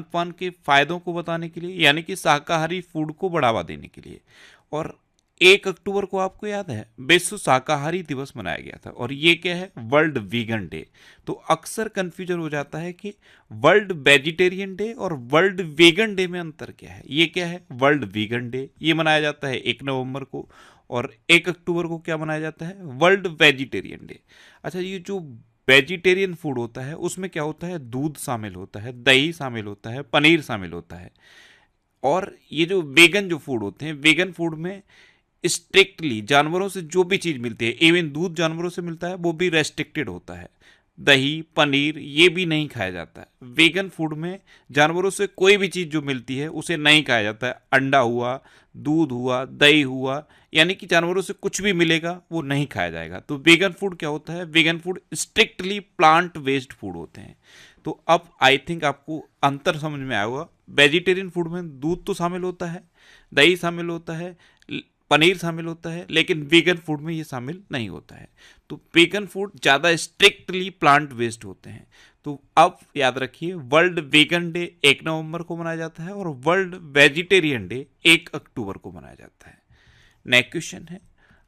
खान पान के फायदों को बताने के लिए, यानी कि शाकाहारी फूड को बढ़ावा देने के लिए। और 1 अक्टूबर को आपको याद है विश्व शाकाहारी दिवस मनाया गया था। और ये क्या है? World vegan day. तो अक्सर कंफ्यूजन हो जाता है कि वर्ल्ड वेजिटेरियन डे और वर्ल्ड वीगन डे में अंतर क्या है। ये क्या है? वर्ल्ड वीगन डे, ये मनाया जाता है 1 नवंबर को। और 1 अक्टूबर को क्या मनाया जाता है? World vegetarian day. अच्छा, ये जो वेजिटेरियन फूड होता है उसमें क्या होता है? दूध शामिल होता है, दही शामिल होता है, पनीर शामिल होता है। और ये जो वेगन जो फूड होते हैं, वेगन फूड में स्ट्रिक्टली जानवरों से जो भी चीज मिलती है, इवन दूध जानवरों से मिलता है, वो भी रेस्ट्रिक्टेड होता है। दही, पनीर ये भी नहीं खाया जाता है। वेगन फूड में जानवरों से कोई भी चीज जो मिलती है उसे नहीं खाया जाता है। अंडा हुआ, दूध हुआ, दही हुआ, यानी कि जानवरों से कुछ भी मिलेगा वो नहीं खाया जाएगा। तो वेगन फूड क्या होता है? Vegan food strictly plant based food होते हैं। तो अब आई थिंक आपको अंतर समझ में आया होगा। वेजिटेरियन फूड में दूध तो शामिल होता है, दही शामिल होता है, पनीर शामिल होता है, लेकिन वीगन फूड में ये शामिल नहीं होता है। तो वीगन फूड ज़्यादा स्ट्रिक्टली प्लांट बेस्ड होते हैं। तो अब याद रखिए, वर्ल्ड वीगन डे 1 नवंबर को मनाया जाता है और वर्ल्ड वेजिटेरियन डे 1 अक्टूबर को मनाया जाता है। नेक्स्ट क्वेश्चन है,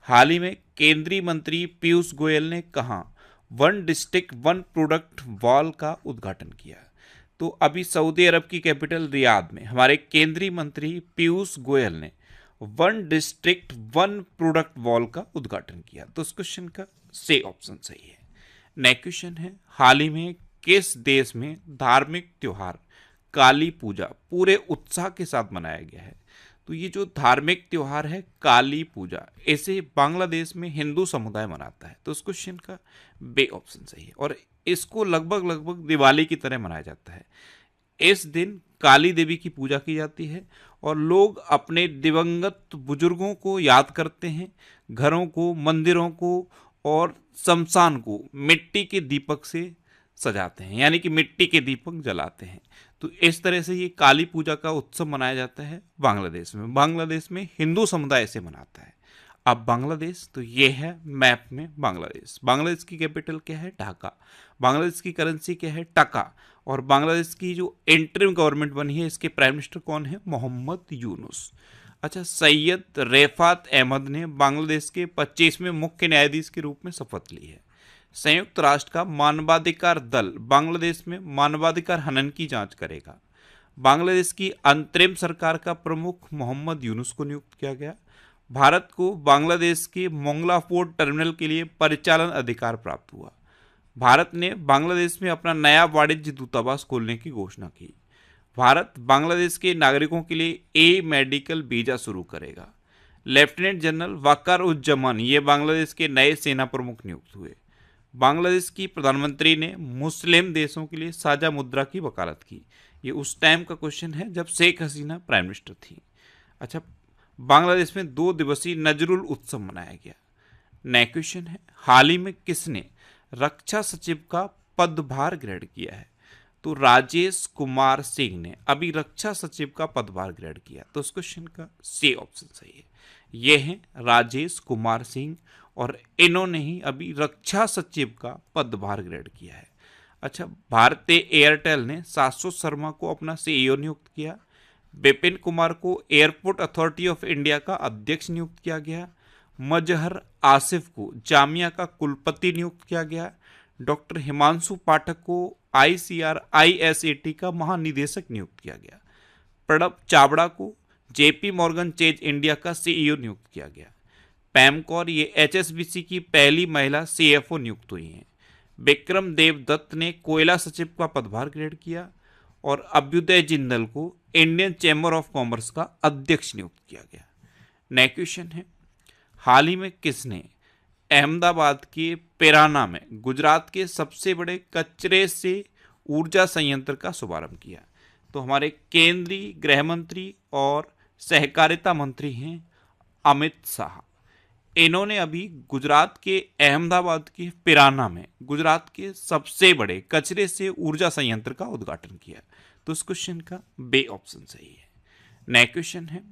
हाल ही में केंद्रीय मंत्री पीयूष गोयल ने कहा one district one product wall का उद्घाटन किया। तो अभी सऊदी अरब की कैपिटल रियाद में हमारे केंद्रीय मंत्री पीयूष गोयल ने one district one product wall का उद्घाटन किया। तो इस क्वेश्चन का से ऑप्शन सही है। नेक्स्ट क्वेश्चन है, हाल ही में किस देश में धार्मिक त्योहार काली पूजा पूरे उत्साह के साथ मनाया गया है? तो ये जो धार्मिक त्योहार है काली पूजा, इसे बांग्लादेश में हिंदू समुदाय मनाता है। तो इस क्वेश्चन का बे ऑप्शन सही है। और इसको लगभग लगभग दिवाली की तरह मनाया जाता है। इस दिन काली देवी की पूजा की जाती है और लोग अपने दिवंगत बुजुर्गों को याद करते हैं। घरों को, मंदिरों को और शमशान को मिट्टी के दीपक से सजाते हैं, यानी कि मिट्टी के दीपक जलाते हैं। तो इस तरह से ये काली पूजा का उत्सव मनाया जाता है बांग्लादेश में। बांग्लादेश में हिंदू समुदाय इसे मनाता है। अब बांग्लादेश, तो ये है मैप में बांग्लादेश। बांग्लादेश की कैपिटल क्या है? ढाका। बांग्लादेश की करेंसी क्या है? टका। और बांग्लादेश की जो इंटरिम गवर्नमेंट बनी है, इसके प्राइम मिनिस्टर कौन है? मोहम्मद यूनुस। अच्छा, सैयद रेफात अहमद ने बांग्लादेश के 25वें मुख्य न्यायाधीश के रूप में शपथ ली है। संयुक्त राष्ट्र का मानवाधिकार दल बांग्लादेश में मानवाधिकार हनन की जांच करेगा। बांग्लादेश की अंतरिम सरकार का प्रमुख मोहम्मद यूनुस को नियुक्त किया गया। भारत को बांग्लादेश के मोंगला पोर्ट टर्मिनल के लिए परिचालन अधिकार प्राप्त हुआ। भारत ने बांग्लादेश में अपना नया वाणिज्य दूतावास खोलने की घोषणा की। भारत बांग्लादेश के नागरिकों के लिए ए मेडिकल वीजा शुरू करेगा। लेफ्टिनेंट जनरल वकार-उज-जमान ये बांग्लादेश के नए सेना प्रमुख नियुक्त हुए। बांग्लादेश की प्रधानमंत्री ने मुस्लिम देशों के लिए साझा मुद्रा की वकालत की। ये उस टाइम का क्वेश्चन है जब शेख हसीना प्राइम मिनिस्टर थी। अच्छा, बांग्लादेश में 2 दिवसीय नजरुल उत्सव मनाया गया। नेक्स्ट क्वेश्चन है, हाल ही में किसने रक्षा सचिव का पदभार ग्रहण किया है? तो राजेश कुमार सिंह ने अभी रक्षा सचिव का पदभार ग्रहण किया। तो इस क्वेश्चन का सी ऑप्शन सही है। ये हैं राजेश कुमार सिंह और इन्होंने ही अभी रक्षा सचिव का पदभार ग्रहण किया है। अच्छा, भारतीय एयरटेल ने शाश्वत शर्मा को अपना सीईओ नियुक्त किया। विपिन कुमार को एयरपोर्ट अथॉरिटी ऑफ इंडिया का अध्यक्ष नियुक्त किया गया। मजहर आसिफ को जामिया का कुलपति नियुक्त किया गया। डॉक्टर हिमांशु पाठक को आईसीआर आईएसएटी का महानिदेशक नियुक्त किया गया। प्रणब चावड़ा को जेपी मॉर्गन चेज इंडिया का सीईओ नियुक्त किया गया। पैम कौर ये एचएसबीसी की पहली महिला सीएफओ नियुक्त हुई हैं। विक्रम देव दत्त ने कोयला सचिव का पदभार ग्रहण किया और अभ्युदय जिंदल को इंडियन चैम्बर ऑफ कॉमर्स का अध्यक्ष नियुक्त किया गया। नेक्स्ट क्वेश्चन है, हाल ही में किसने अहमदाबाद के पिराना में गुजरात के सबसे बड़े कचरे से ऊर्जा संयंत्र का शुभारंभ किया? तो हमारे केंद्रीय गृह मंत्री और सहकारिता मंत्री हैं अमित शाह। इन्होंने अभी गुजरात के अहमदाबाद के पिराना में गुजरात के सबसे बड़े कचरे से ऊर्जा संयंत्र का उद्घाटन किया। तो इस क्वेश्चन का बे ऑप्शन सही है। नेक्स्ट क्वेश्चन है,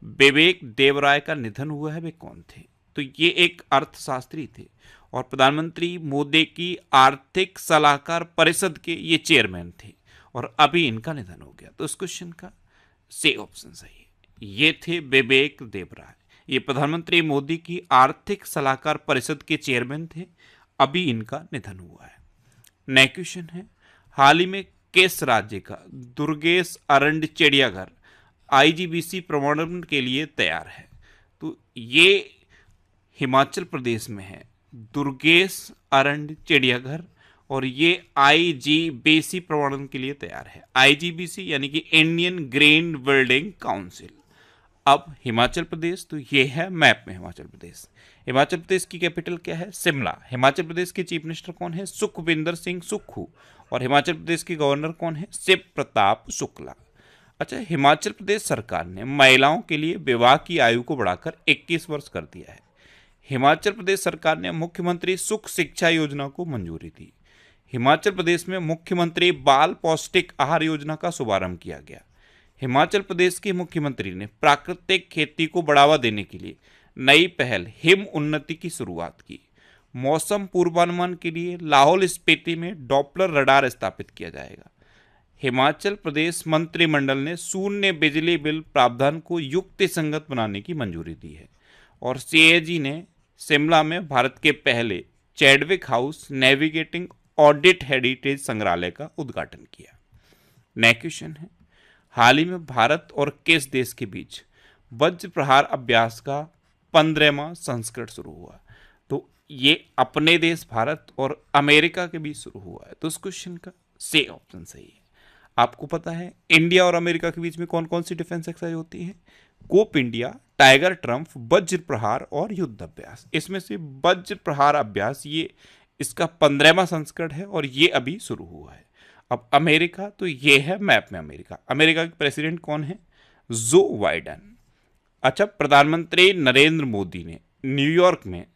विवेक देवराय का निधन हुआ है, वे कौन थे? तो ये एक अर्थशास्त्री थे और प्रधानमंत्री मोदी की आर्थिक सलाहकार परिषद के ये चेयरमैन थे। और अभी इनका निधन हो गया। तो इस क्वेश्चन का सी ऑप्शन सही है। ये थे बिबेक देबराय। ये प्रधानमंत्री मोदी की आर्थिक सलाहकार परिषद के चेयरमैन थे, अभी इनका निधन हुआ है। नेक्स्ट क्वेश्चन है, हाल ही में किस राज्य का दुर्गेश अरंड चिड़ियाघर आईजीबीसी प्रमाणन के लिए तैयार है? तो ये हिमाचल प्रदेश में है दुर्गेश अरंड चिड़ियाघर, और ये आईजीबीसी प्रमाणन के लिए तैयार है। आईजीबीसी यानी कि इंडियन ग्रीन बिल्डिंग काउंसिल। अब हिमाचल प्रदेश, तो ये है मैप में हिमाचल प्रदेश। हिमाचल प्रदेश की कैपिटल क्या है? शिमला। हिमाचल प्रदेश के चीफ मिनिस्टर कौन है? सुखविंदर सिंह सुक्खू। और हिमाचल प्रदेश के गवर्नर कौन है? शिव प्रताप शुक्ला। अच्छा, हिमाचल प्रदेश सरकार ने महिलाओं के लिए विवाह की आयु को बढ़ाकर 21 वर्ष कर दिया है। हिमाचल प्रदेश सरकार ने मुख्यमंत्री सुख शिक्षा योजना को मंजूरी दी। हिमाचल प्रदेश में मुख्यमंत्री बाल पौष्टिक आहार योजना का शुभारंभ किया गया। हिमाचल प्रदेश के मुख्यमंत्री ने प्राकृतिक खेती को बढ़ावा देने के लिए नई पहल हिम उन्नति की शुरुआत की। मौसम पूर्वानुमान के लिए लाहौल स्पीति में डॉपलर रडार स्थापित किया जाएगा। हिमाचल प्रदेश मंत्रिमंडल ने शून्य बिजली बिल प्रावधान को युक्तिसंगत बनाने की मंजूरी दी है। और सीएजी ने शिमला में भारत के पहले Chadwick house navigating audit heritage संग्रहालय का उद्घाटन किया। नेक्स्ट क्वेश्चन है, हाल ही में भारत और किस देश के बीच वज्र प्रहार अभ्यास का 15वां संस्करण शुरू हुआ? तो ये अपने देश भारत और अमेरिका के बीच शुरू हुआ है। तो इस क्वेश्चन का सी ऑप्शन सही है। आपको पता है इंडिया और अमेरिका के बीच में कौन कौन सी डिफेंस एक्सरसाइज होती है? कोप इंडिया, टाइगर ट्रम्प, वज्र प्रहार और युद्ध अभ्यास। इसमें से वज्र प्रहार अभ्यास ये इसका 15वां संस्करण है और ये अभी शुरू हुआ है। अब अमेरिका, तो ये है मैप में अमेरिका। अमेरिका के प्रेसिडेंट कौन है? Joe Biden. अच्छा, प्रधानमंत्री नरेंद्र मोदी ने न्यूयॉर्क में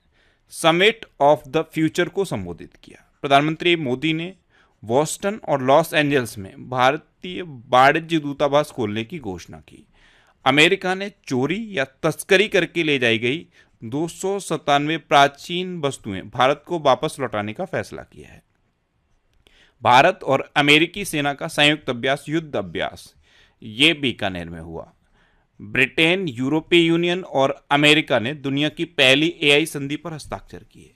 समिट ऑफ द फ्यूचर को संबोधित किया। प्रधानमंत्री मोदी ने बोस्टन और लॉस एंजल्स में भारतीय वाणिज्य दूतावास खोलने की घोषणा की। अमेरिका ने चोरी या तस्करी करके ले जाई गई 297 प्राचीन वस्तुएं भारत को वापस लौटाने का फैसला किया है। भारत और अमेरिकी सेना का संयुक्त अभ्यास युद्ध अभ्यास ये बीकानेर में हुआ। ब्रिटेन, यूरोपीय यूनियन और अमेरिका ने दुनिया की पहली एआई संधि पर हस्ताक्षर किए।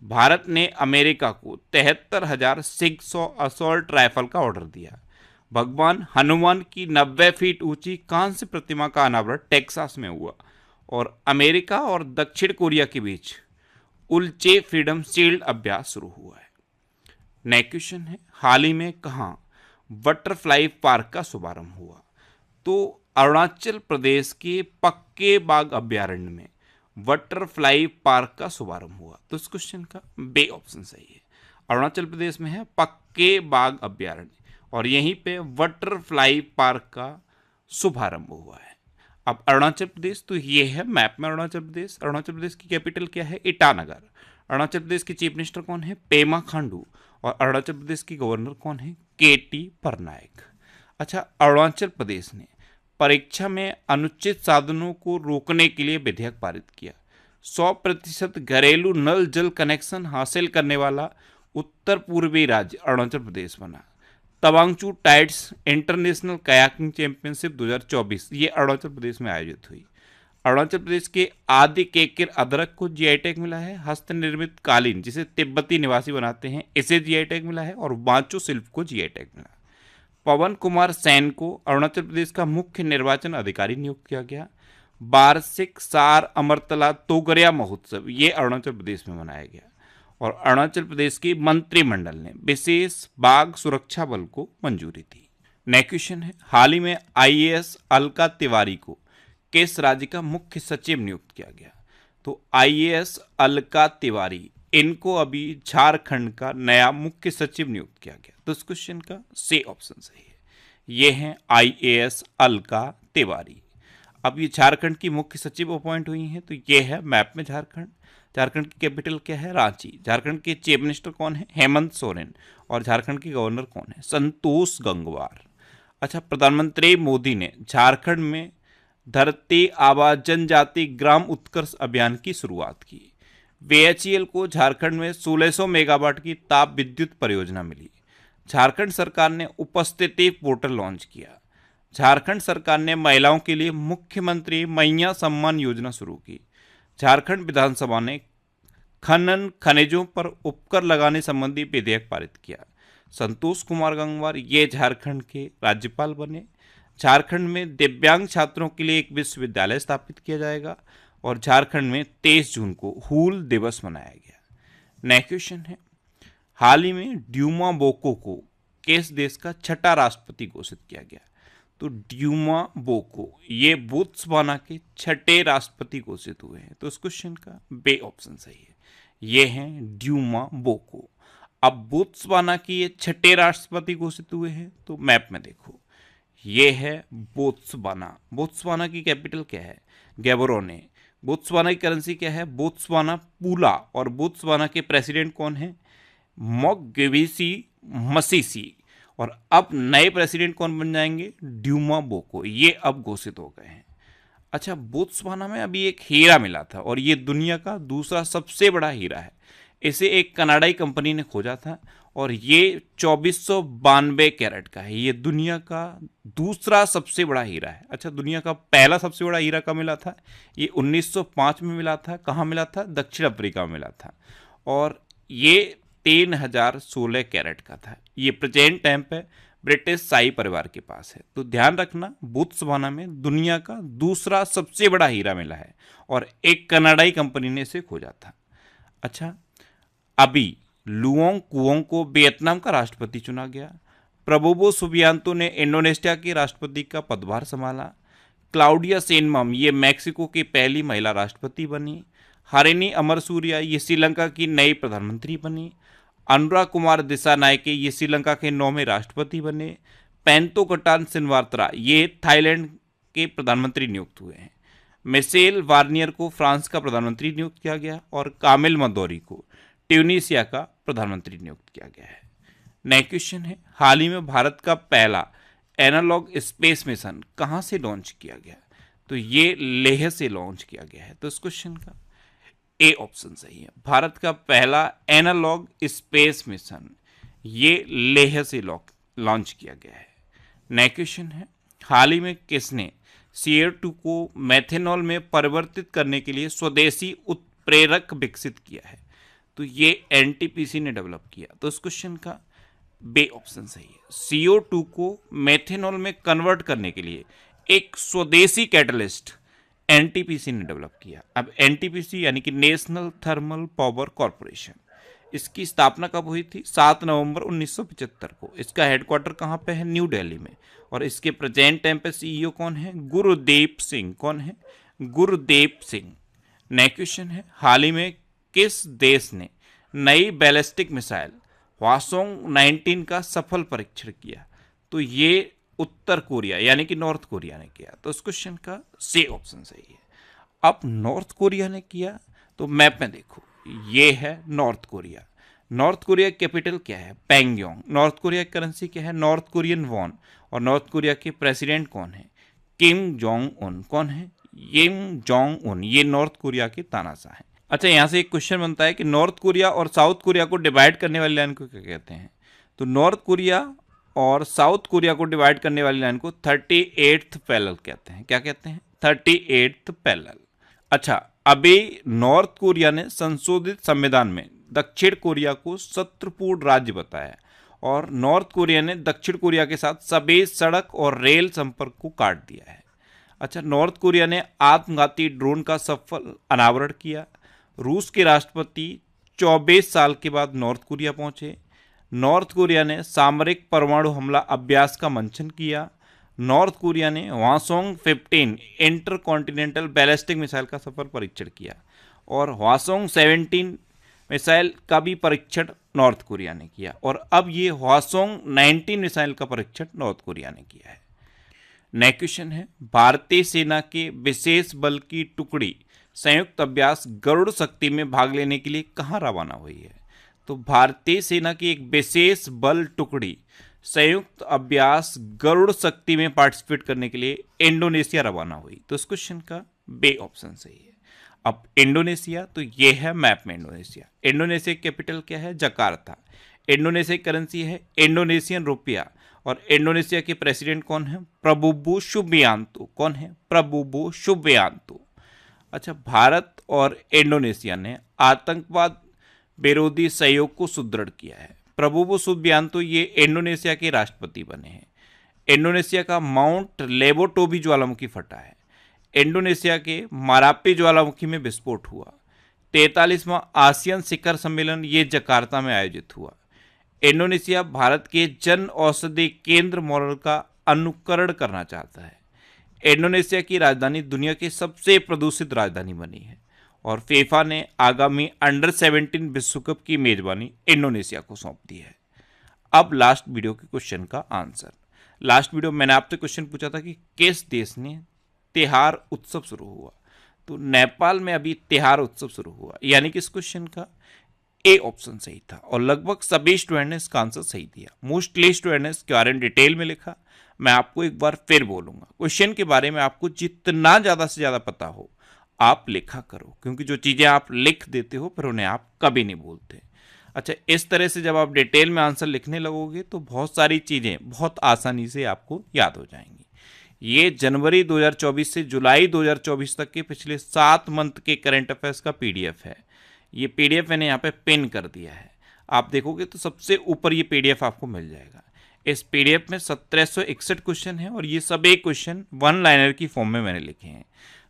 भारत ने अमेरिका को 73,600 असॉल्ट राइफल का ऑर्डर दिया। भगवान हनुमान की 90 फीट ऊंची कांस्य प्रतिमा का अनावरण टेक्सास में हुआ। और अमेरिका और दक्षिण कोरिया के बीच उल्चे फ्रीडम शील्ड अभ्यास शुरू हुआ है। नेक्स्ट क्वेश्चन है, हाल ही में कहाँ बटरफ्लाई पार्क का शुभारंभ हुआ? तो अरुणाचल प्रदेश के पक्के बाग अभ्यारण्य में बटरफ्लाई पार्क का शुभारंभ हुआ। तो इस क्वेश्चन का बे ऑप्शन सही है। अरुणाचल प्रदेश में है पक्के बाग अभ्यारण्य और यहीं पे बटरफ्लाई पार्क का शुभारंभ हुआ है। अब अरुणाचल प्रदेश, तो ये है मैप में अरुणाचल प्रदेश। अरुणाचल प्रदेश की कैपिटल क्या है? ईटानगर। अरुणाचल प्रदेश के चीफ मिनिस्टर कौन है? पेमा खांडू। और अरुणाचल प्रदेश की गवर्नर कौन है? केटी पटनायक। अच्छा, अरुणाचल प्रदेश ने परीक्षा में अनुचित साधनों को रोकने के लिए विधेयक पारित किया। 100% घरेलू नल जल कनेक्शन हासिल करने वाला उत्तर पूर्वी राज्य अरुणाचल प्रदेश बना। तवांगचू टाइड्स इंटरनेशनल कयाकिंग चैंपियनशिप 2024 ये अरुणाचल प्रदेश में आयोजित हुई। अरुणाचल प्रदेश के आदि केकिर अदरक को जीआई टैग मिला है। हस्त निर्मित कालीन जिसे तिब्बती निवासी बनाते हैं इसे जीआई टैग मिला है। और वांचो शिल्प को जीआई टैग मिला। पवन कुमार सैन को अरुणाचल प्रदेश का मुख्य निर्वाचन अधिकारी नियुक्त किया गया। वार्षिक सार अमरतला तोगरिया महोत्सव ये अरुणाचल प्रदेश में मनाया गया। और अरुणाचल प्रदेश की मंत्रिमंडल ने विशेष बाघ सुरक्षा बल को मंजूरी दी। नेक्स्ट क्वेश्चन है, हाल ही में आईएएस अलका तिवारी को किस राज्य का मुख्य सचिव नियुक्त किया गया? तो आईएएस अलका तिवारी इनको अभी झारखंड का नया मुख्य सचिव नियुक्त किया गया। तो इस क्वेश्चन का सी ऑप्शन सही है। ये हैं आईएएस अलका तिवारी। अब ये झारखंड की मुख्य सचिव अपॉइंट हुई हैं। तो ये है मैप में झारखंड। झारखंड की कैपिटल क्या है? रांची। झारखंड के चीफ मिनिस्टर कौन है? हेमंत सोरेन। और झारखंड की गवर्नर कौन है? संतोष गंगवार। अच्छा, प्रधानमंत्री मोदी ने झारखंड में धरती आबा जनजाति ग्राम उत्कर्ष अभियान की शुरुआत की। बीएचईएल को झारखंड में 1600 मेगावाट की ताप विद्युत परियोजना मिली। झारखंड सरकार ने उपस्थिति पोर्टल लॉन्च किया। झारखंड सरकार ने महिलाओं के लिए मुख्यमंत्री मैया सम्मान योजना शुरू की। झारखंड विधानसभा ने खनन खनिजों पर उपकर लगाने संबंधी विधेयक पारित किया। संतोष कुमार गंगवार ये झारखंड के राज्यपाल बने। झारखंड में दिव्यांग छात्रों के लिए एक विश्वविद्यालय स्थापित किया जाएगा और झारखंड में 23 जून को हूल दिवस मनाया गया। नेक्स्ट क्वेश्चन है, हाल ही में ड्यूमा बोको को किस देश का छठा राष्ट्रपति घोषित किया गया? तो ड्यूमा बोको ये बोत्सवाना के छठे राष्ट्रपति घोषित हुए हैं। तो इस क्वेश्चन का बे ऑप्शन सही है, ये हैं ड्यूमा बोको। अब बोत्सवाना की ये छठे राष्ट्रपति घोषित हुए हैं, तो मैप में देखो ये है बोत्सवाना। बोत्सवाना की कैपिटल क्या है? गैबोरोने। बोत्सवाना की करेंसी क्या है? बोत्सवाना पूला। और बोत्सवाना के प्रेसिडेंट कौन है? मोगवेसी मसीसी। और अब नए प्रेसिडेंट कौन बन जाएंगे? Duma Boko. ये अब घोषित हो गए हैं। अच्छा, बोत्सवाना में अभी एक हीरा मिला था और ये दुनिया का दूसरा सबसे बड़ा हीरा है। इसे एक कनाडाई कंपनी ने खोजा था और ये 2492 कैरेट का है। ये दुनिया का दूसरा सबसे बड़ा हीरा है। अच्छा, दुनिया का पहला सबसे बड़ा हीरा कब मिला था? ये 1905 में मिला था। कहाँ मिला था? दक्षिण अफ्रीका में मिला था और ये 3016 कैरेट का था। ये प्रेजेंट टाइम पे ब्रिटिश शाही परिवार के पास है। तो ध्यान रखना, बोत्सवाना में दुनिया का दूसरा सबसे बड़ा हीरा मिला है और एक कनाडाई कंपनी ने इसे खोजा था। अच्छा, अभी लुओंग कुओंग को वियतनाम का राष्ट्रपति चुना गया। प्रबोवो सुबियांतो ने इंडोनेशिया के राष्ट्रपति का पदभार संभाला। क्लाउडिया शेनबम ये मैक्सिको की पहली महिला राष्ट्रपति बनी। हरिनी अमरसूरिया ये श्रीलंका की नई प्रधानमंत्री बनी। अनुराग कुमार दिसानायके ये श्रीलंका के 9वें राष्ट्रपति बने। पेंतो कटान सिनवात्रा ये थाईलैंड के प्रधानमंत्री नियुक्त हुए हैं। मिशेल वार्नियर को फ्रांस का प्रधानमंत्री नियुक्त किया गया और कामिल मंदोरी को ट्यूनीशिया का प्रधानमंत्री नियुक्त किया गया है। नेक्स्ट क्वेश्चन है, हाल ही में भारत का पहला एनालॉग स्पेस मिशन कहां से लॉन्च किया गया? तो ये लेह से लॉन्च किया गया है। तो इस क्वेश्चन का ए ऑप्शन सही है। भारत का पहला एनालॉग स्पेस मिशन ये लेह से लॉन्च किया गया है। नेक्स्ट क्वेश्चन है, हाल ही में किसने CO2 को मेथेनॉल में परिवर्तित करने के लिए स्वदेशी उत्प्रेरक विकसित किया है? तो ये NTPC ने डेवलप किया। तो इस क्वेश्चन का बे ऑप्शन सही है। CO2 को मेथेनॉल में कन्वर्ट करने के लिए एक स्वदेशी कैटलिस्ट NTPC ने डेवलप किया। अब NTPC यानी कि नेशनल थर्मल पावर कॉरपोरेशन, इसकी स्थापना कब हुई थी? 7 नवंबर 1975 को। इसका हेडक्वार्टर कहाँ पे है? न्यू दिल्ली में। और इसके प्रेजेंट टाइम पे CEO कौन है? गुरुदेव सिंह। कौन है? गुरुदेव सिंह। नेक्स्ट क्वेश्चन है, हाल ही में किस देश ने नई बैलिस्टिक मिसाइल हवासोंग 19 का सफल परीक्षण किया? तो ये उत्तर कोरिया यानी कि नॉर्थ कोरिया ने किया। तो इस क्वेश्चन का सी ऑप्शन सही है। अब नॉर्थ कोरिया ने किया तो मैप में देखो ये है नॉर्थ कोरिया। नॉर्थ कोरिया की कैपिटल क्या है? पैंगयोंग। नॉर्थ कोरिया की करेंसी क्या है? North Korean von. और नॉर्थ कोरिया के प्रेसिडेंट कौन है? Kim Jong Un. कौन है? Kim Jong Un. ये नॉर्थ कोरिया के तानाशाह हैं। अच्छा, यहाँ से एक क्वेश्चन बनता है कि नॉर्थ कोरिया और साउथ कोरिया को डिवाइड करने वाली लाइन को क्या कहते हैं? तो नॉर्थ कोरिया और साउथ कोरिया को डिवाइड करने वाली लाइन को 38th पैरेलल कहते हैं। क्या कहते हैं? 38th parallel. अच्छा, अभी नॉर्थ कोरिया ने संशोधित संविधान में दक्षिण कोरिया को शत्रुपूर्ण राज्य बताया और नॉर्थ कोरिया ने दक्षिण कोरिया के साथ सभी सड़क और रेल संपर्क को काट दिया है। अच्छा, नॉर्थ कोरिया ने आत्मघाती ड्रोन का सफल अनावरण किया। रूस के राष्ट्रपति 24 साल के बाद नॉर्थ कोरिया पहुंचे। नॉर्थ कोरिया ने सामरिक परमाणु हमला अभ्यास का मंचन किया। नॉर्थ कोरिया ने हवासोंग 15 इंटरकॉन्टिनेंटल बैलिस्टिक मिसाइल का सफल परीक्षण किया और हवासोंग 17 मिसाइल का भी परीक्षण नॉर्थ कोरिया ने किया और अब ये हवासोंग 19 मिसाइल का परीक्षण नॉर्थ कोरिया ने किया है। नेक्स्ट क्वेश्चन है, भारतीय सेना के विशेष बल की टुकड़ी संयुक्त अभ्यास गरुड़ शक्ति में भाग लेने के लिए कहाँ रवाना हुई है? तो भारतीय सेना की एक विशेष बल टुकड़ी संयुक्त अभ्यास गरुड़ शक्ति में पार्टिसिपेट करने के लिए इंडोनेशिया रवाना हुई। तो इस क्वेश्चन का बे ऑप्शन सही है। अब इंडोनेशिया, तो ये है मैप में इंडोनेशिया। इंडोनेशिया की कैपिटल क्या है? जकार्ता। इंडोनेशिया की करेंसी है इंडोनेशियन रुपया, और इंडोनेशिया के प्रेसिडेंट कौन है? Prabowo Subianto. कौन है? Prabowo Subianto. अच्छा, भारत और इंडोनेशिया ने आतंकवाद विरोधी सहयोग को सुदृढ़ किया है। प्रबोवो सुबियांतो ये इंडोनेशिया के राष्ट्रपति बने हैं। इंडोनेशिया का माउंट लेबोटोबी ज्वालामुखी फटा है। इंडोनेशिया के मारापी ज्वालामुखी में विस्फोट हुआ। 43वां आसियान शिखर सम्मेलन ये जकार्ता में आयोजित हुआ। इंडोनेशिया भारत के जन औषधि केंद्र मॉडल का अनुकरण करना चाहता है। इंडोनेशिया की राजधानी दुनिया की सबसे प्रदूषित राजधानी बनी है, और फीफा ने आगामी अंडर 17 विश्व कप की मेजबानी इंडोनेशिया को सौंप दी है। अब लास्ट वीडियो के क्वेश्चन का आंसर। लास्ट वीडियो मैंने आपसे क्वेश्चन पूछा था कि किस देश ने त्योहार उत्सव शुरू हुआ, तो नेपाल में अभी त्योहार उत्सव शुरू हुआ, यानी कि इस क्वेश्चन का ए ऑप्शन सही था, और लगभग सभी स्टूडेंट ने इसका आंसर सही दिया। मोस्टली स्टूडेंट ने इसके बारे में डिटेल में लिखा। मैं आपको एक बार फिर बोलूंगा, क्वेश्चन के बारे में आपको जितना ज्यादा से ज्यादा पता हो आप लिखा करो, क्योंकि जो चीजें आप लिख देते हो फिर उन्हें आप कभी नहीं भूलते। अच्छा, इस तरह से जब आप डिटेल में आंसर लिखने लगोगे तो बहुत सारी चीजें बहुत आसानी से आपको याद हो जाएंगी। ये जनवरी 2024 से जुलाई 2024 तक के पिछले 7 मंथ के करंट अफेयर्स का पीडीएफ है। ये पीडीएफ मैंने यहाँ पे पिन कर दिया है, आप देखोगे तो सबसे ऊपर ये पीडीएफ आपको मिल जाएगा। इस पीडीएफ में 1761 क्वेश्चन है, और ये सभी क्वेश्चन वन लाइनर की फॉर्म में मैंने लिखे हैं।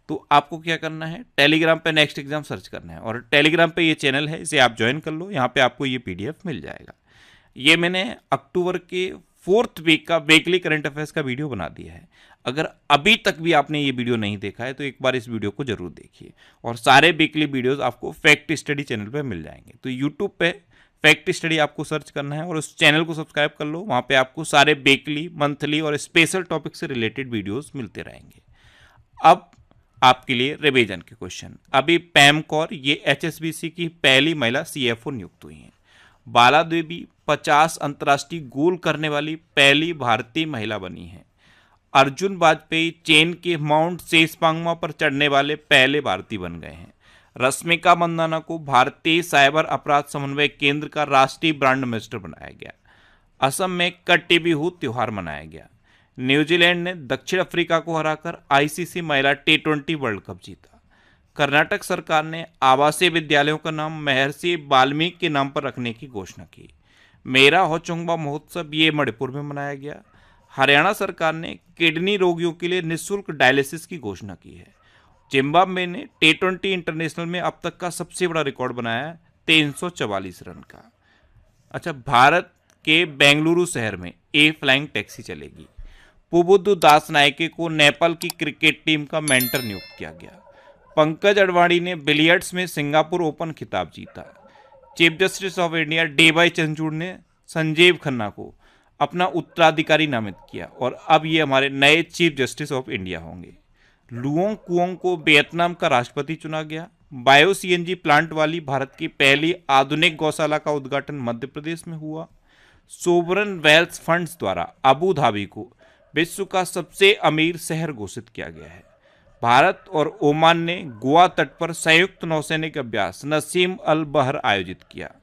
तो आपको क्या करना है, टेलीग्राम पे नेक्स्ट एग्जाम सर्च करना है, और टेलीग्राम पे ये चैनल है, इसे आप ज्वाइन कर लो, यहाँ पे आपको ये पीडीएफ मिल जाएगा। ये मैंने अक्टूबर के 4th वीक का वीकली करंट अफेयर्स का वीडियो बना दिया है। अगर अभी तक भी आपने ये वीडियो नहीं देखा है तो एक बार इस वीडियो को जरूर देखिए, और सारे वीकली वीडियोस आपको फैक्ट स्टडी चैनल पे मिल जाएंगे। तो यूट्यूब पे फैक्ट स्टडी आपको सर्च करना है और उस चैनल को सब्सक्राइब कर लो, वहाँ पे आपको सारे वीकली, मंथली और स्पेशल टॉपिक से रिलेटेड वीडियोस मिलते रहेंगे। अब आपके लिए रिवीजन के क्वेश्चन। अभी पैम कौर ये एचएसबीसी की पहली महिला सीएफओ नियुक्त हुई हैं। बाला देवी 50 अंतर्राष्ट्रीय गोल करने वाली पहली भारतीय महिला बनी है। अर्जुन वाजपेयी चीन के माउंट सेसपांगमा पर चढ़ने वाले पहले भारतीय बन गए हैं। रश्मिका मंदाना को भारतीय साइबर अपराध समन्वय केंद्र का राष्ट्रीय ब्रांड एम्बेसडर बनाया गया। असम में कट्टी बिहू त्योहार मनाया गया। न्यूजीलैंड ने दक्षिण अफ्रीका को हराकर आईसीसी महिला T20 वर्ल्ड कप जीता। कर्नाटक सरकार ने आवासीय विद्यालयों का नाम महर्षि वाल्मीकि के नाम पर रखने की घोषणा की। मेरा होचोंगबा महोत्सव ये मणिपुर में मनाया गया। हरियाणा सरकार ने किडनी रोगियों के लिए निःशुल्क डायलिसिस की घोषणा की है। जिम्बाब्वे ने T20 इंटरनेशनल में अब तक का सबसे बड़ा रिकॉर्ड बनाया है 344 रन का। अच्छा, भारत के बेंगलुरु शहर में ए फ्लाइंग टैक्सी चलेगी। पुबुद्धू दास नायके को नेपाल की क्रिकेट टीम का मेंटर नियुक्त किया गया। पंकज अडवाणी ने बिलियर्ड्स में सिंगापुर ओपन खिताब जीता। Chief justice of India D.Y.. Chandrachud ने संजीव खन्ना को अपना उत्तराधिकारी नामित किया, और अब ये हमारे नए चीफ जस्टिस ऑफ इंडिया होंगे। लुओंग कुओंग को वियतनाम का राष्ट्रपति चुना गया। बायो सीएनजी प्लांट वाली भारत की पहली आधुनिक गौशाला का उद्घाटन मध्य प्रदेश में हुआ। सोवरन वेल्थ फंड्स द्वारा अबू धाबी को विश्व का सबसे अमीर शहर घोषित किया गया है। भारत और ओमान ने गोवा तट पर संयुक्त नौसैनिक अभ्यास नसीम अल बहर आयोजित किया।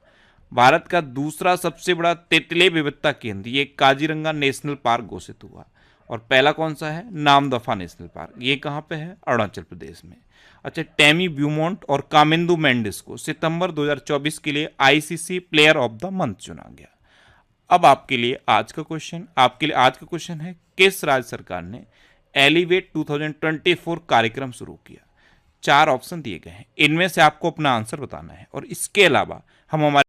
भारत का दूसरा सबसे बड़ा तितली विविधता केंद्र ये काजीरंगा नेशनल पार्क घोषित हुआ। और पहला कौन सा है? Namdapha national park. ये कहाँ पे है? अरुणाचल प्रदेश में। अच्छा, टेमी ब्यूमोंट और कामिंदू मेंडिस को सितंबर 2024 के लिए ICC player of the month चुना गया। अब आपके लिए आज का क्वेश्चन है, किस राज्य सरकार ने एलिवेट 2024 कार्यक्रम शुरू किया? 4 ऑप्शन दिए गए हैं, इनमें से आपको अपना आंसर बताना है, और इसके अलावा हम हमारे